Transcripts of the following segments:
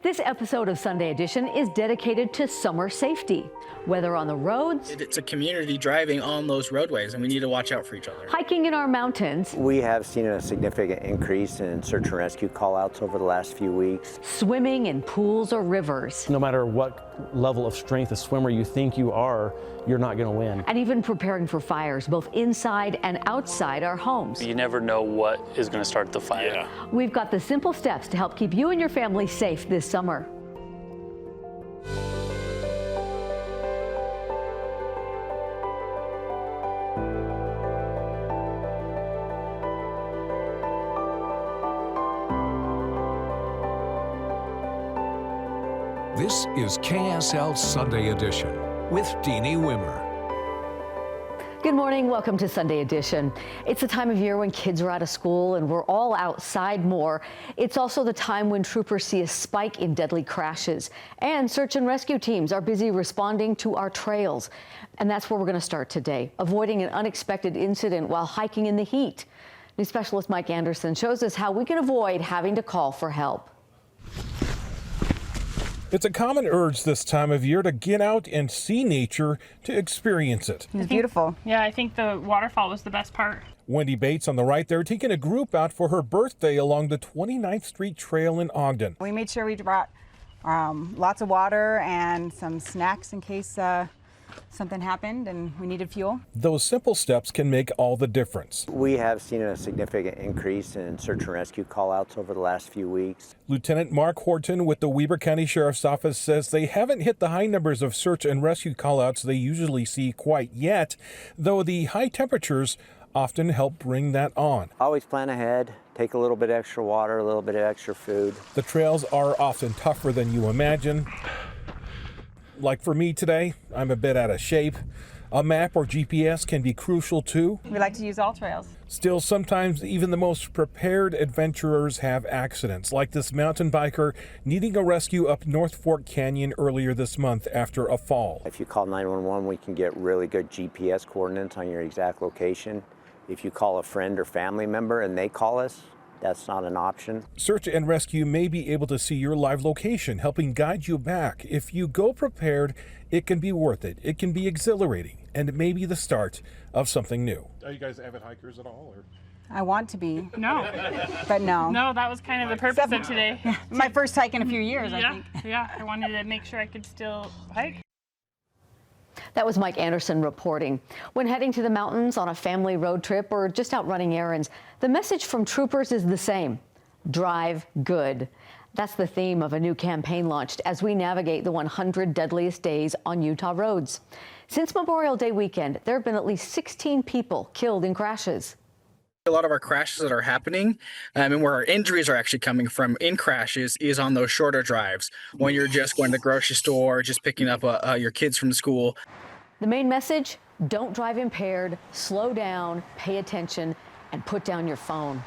This episode of Sunday Edition is dedicated to summer safety, whether on the roads, it's a community driving on those roadways, and we need to watch out for each other. Hiking in our mountains. We have seen a significant increase in search and rescue call-outs over the last few weeks. Swimming in pools or rivers. No matter what level of strength a swimmer you think you are, you're not going to win. And even preparing for fires, both inside and outside our homes. You never know what is going to start the fire. Yeah. We've got the simple steps to help keep you and your family safe this summer. This is KSL Sunday Edition with Deanie Wimmer. Good morning. Welcome to Sunday Edition. It's the time of year when kids are out of school and we're all outside more. It's also the time when troopers see a spike in deadly crashes, and search and rescue teams are busy responding to our trails. And that's where we're going to start today, avoiding an unexpected incident while hiking in the heat. News specialist Mike Anderson shows us how we can avoid having to call for help. It's a common urge this time of year to get out and see nature, to experience it. It's beautiful. Yeah, I think the waterfall was the best part. Wendy Bates on the right there taking a group out for her birthday along the 29th Street Trail in Ogden. We made sure we brought lots of water and some snacks in case something happened and we needed fuel. Those simple steps can make all the difference. We have seen a significant increase in search and rescue call-outs over the last few weeks. Lieutenant Mark Horton with the Weber County Sheriff's Office says they haven't hit the high numbers of search and rescue call-outs they usually see quite yet, though the high temperatures often help bring that on. Always plan ahead, take a little bit extra water, a little bit of extra food. The trails are often tougher than you imagine. Like for me today, I'm a bit out of shape. A map or GPS can be crucial too. We like to use all trails. Still, sometimes even the most prepared adventurers have accidents, like this mountain biker needing a rescue up North Fork Canyon earlier this month after a fall. If you call 911, we can get really good GPS coordinates on your exact location. If you call a friend or family member and they call us, that's not an option. Search and rescue may be able to see your live location, helping guide you back. If you go prepared, it can be worth it. It can be exhilarating, and it may be the start of something new. Are you guys avid hikers at all? Or? I want to be. No. But no. No, that was kind of the purpose of today. My first hike in a few years, I think. Yeah, I wanted to make sure I could still hike. That was Mike Anderson reporting. When heading to the mountains on a family road trip or just out running errands, the message from troopers is the same: drive good. That's the theme of a new campaign launched as we navigate the 100 deadliest days on Utah roads. Since Memorial Day weekend, there have been at least 16 people killed in crashes. A lot of our crashes that are happening and where our injuries are actually coming from in crashes is on those shorter drives when you're just going to the grocery store, just picking up your kids from school. The main message: don't drive impaired, slow down, pay attention, and put down your phone.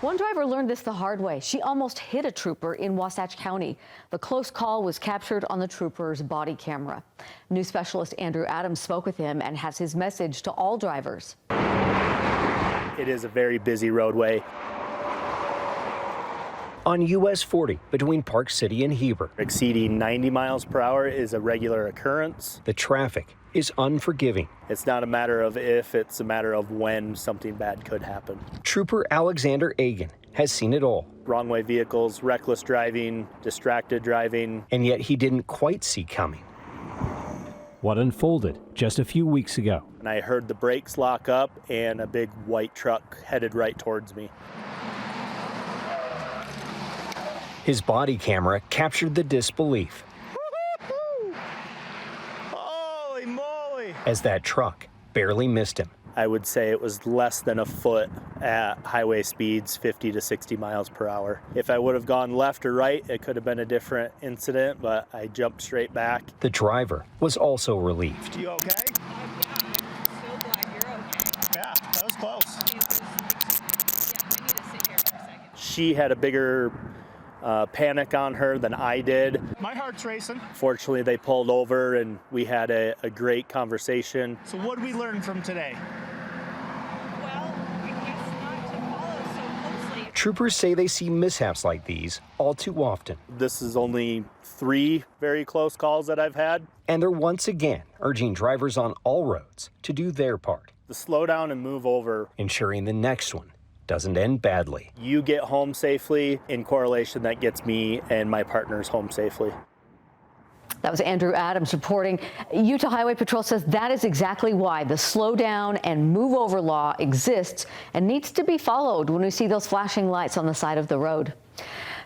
One driver learned this the hard way. She almost hit a trooper in Wasatch County. The close call was captured on the trooper's body camera. News specialist Andrew Adams spoke with him and has his message to all drivers. It is a very busy roadway. On US 40 between Park City and Heber. Exceeding 90 miles per hour is a regular occurrence. The traffic is unforgiving. It's not a matter of if, it's a matter of when something bad could happen. Trooper Alexander Agan has seen it all. Wrong way vehicles, reckless driving, distracted driving. And yet he didn't quite see coming what unfolded just a few weeks ago. And I heard the brakes lock up and a big white truck headed right towards me. His body camera captured the disbelief. Holy moly! As that truck barely missed him. I would say it was less than a foot at highway speeds, 50 to 60 miles per hour. If I would have gone left or right, it could have been a different incident, but I jumped straight back. The driver was also relieved. You okay? So glad you're okay. Yeah, that was close. Yeah, we need to sit here for a second. She had a bigger panic on her than I did. My heart's racing. Fortunately, they pulled over and we had a great conversation. So what did we learn from today? Well, I guess not to follow so closely. Troopers say they see mishaps like these all too often. This is only 3 very close calls that I've had. And they're once again urging drivers on all roads to do their part. To slow down and move over. Ensuring the next one doesn't end badly. You get home safely. In correlation, that gets me and my partners home safely. That was Andrew Adams reporting. Utah Highway Patrol says that is exactly why the slow down and move over law exists and needs to be followed when we see those flashing lights on the side of the road.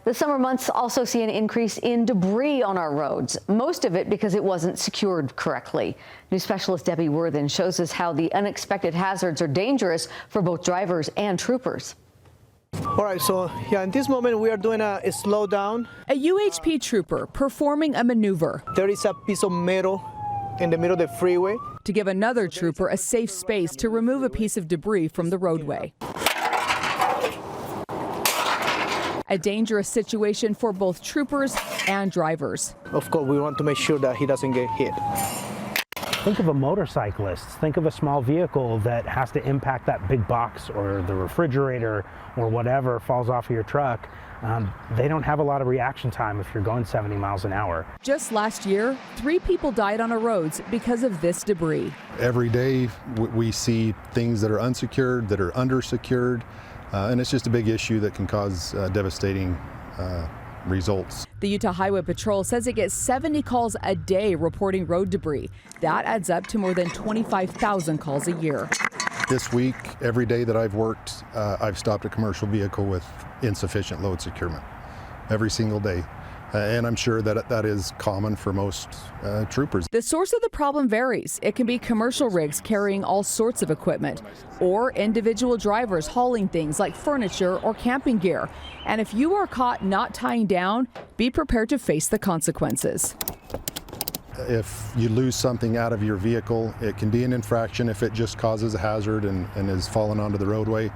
The summer months also see an increase in debris on our roads, most of it because it wasn't secured correctly. News specialist Debbie Worthen shows us how the unexpected hazards are dangerous for both drivers and troopers. All right, so yeah, in this moment we are doing a slow down. A UHP trooper performing a maneuver. There is a piece of metal in the middle of the freeway. To give another trooper a safe space to remove a piece of debris from the roadway. A dangerous situation for both troopers and drivers. Of course, we want to make sure that he doesn't get hit. Think of a motorcyclist. Think of a small vehicle that has to impact that big box or the refrigerator or whatever falls off of your truck. They don't have a lot of reaction time if you're going 70 miles an hour. Just last year, 3 people died on our roads because of this debris. Every day we see things that are unsecured, that are undersecured, and it's just a big issue that can cause devastating results. The Utah Highway Patrol says it gets 70 calls a day reporting road debris. That adds up to more than 25,000 calls a year. This week, every day that I've worked, I've stopped a commercial vehicle with insufficient load securement. Every single day. And I'm sure that that is common for most troopers. The source of the problem varies. It can be commercial rigs carrying all sorts of equipment, or individual drivers hauling things like furniture or camping gear. And if you are caught not tying down, be prepared to face the consequences. If you lose something out of your vehicle, it can be an infraction if it just causes a hazard and is fallen onto the roadway.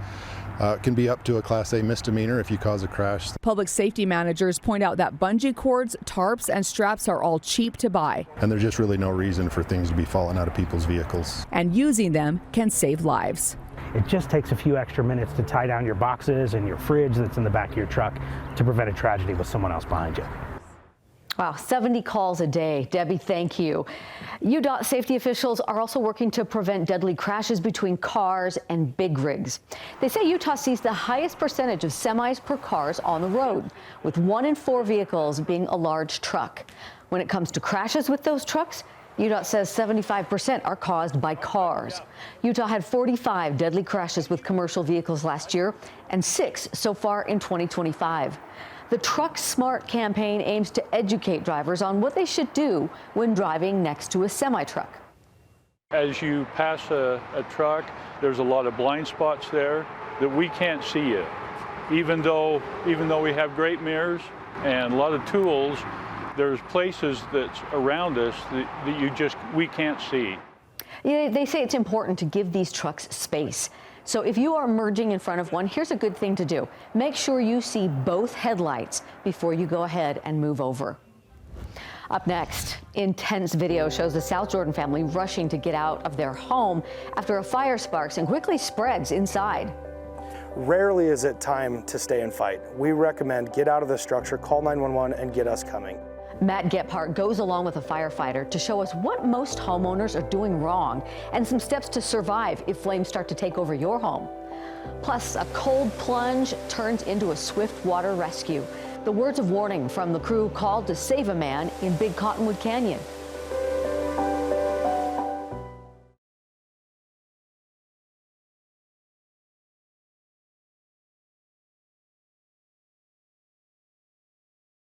It can be up to a Class A misdemeanor if you cause a crash. Public safety managers point out that bungee cords, tarps, and straps are all cheap to buy. And there's just really no reason for things to be falling out of people's vehicles. And using them can save lives. It just takes a few extra minutes to tie down your boxes and your fridge that's in the back of your truck to prevent a tragedy with someone else behind you. Wow, 70 calls a day. Debbie, thank you. UDOT safety officials are also working to prevent deadly crashes between cars and big rigs. They say Utah sees the highest percentage of semis per cars on the road, with 1 in 4 vehicles being a large truck. When it comes to crashes with those trucks, UDOT says 75% are caused by cars. Utah had 45 deadly crashes with commercial vehicles last year and 6 so far in 2025. The Truck Smart campaign aims to educate drivers on what they should do when driving next to a semi-truck. As you pass a truck, there's a lot of blind spots there that we can't see it. Even though we have great mirrors and a lot of tools, there's places that's around us that we can't see. Yeah, they say it's important to give these trucks space. So if you are merging in front of one, here's a good thing to do. Make sure you see both headlights before you go ahead and move over. Up next, intense video shows a South Jordan family rushing to get out of their home after a fire sparks and quickly spreads inside. Rarely is it time to stay and fight. We recommend get out of the structure, call 911, and get us coming. Matt Gephardt goes along with a firefighter to show us what most homeowners are doing wrong and some steps to survive if flames start to take over your home. Plus, a cold plunge turns into a swift water rescue. The words of warning from the crew called to save a man in Big Cottonwood Canyon.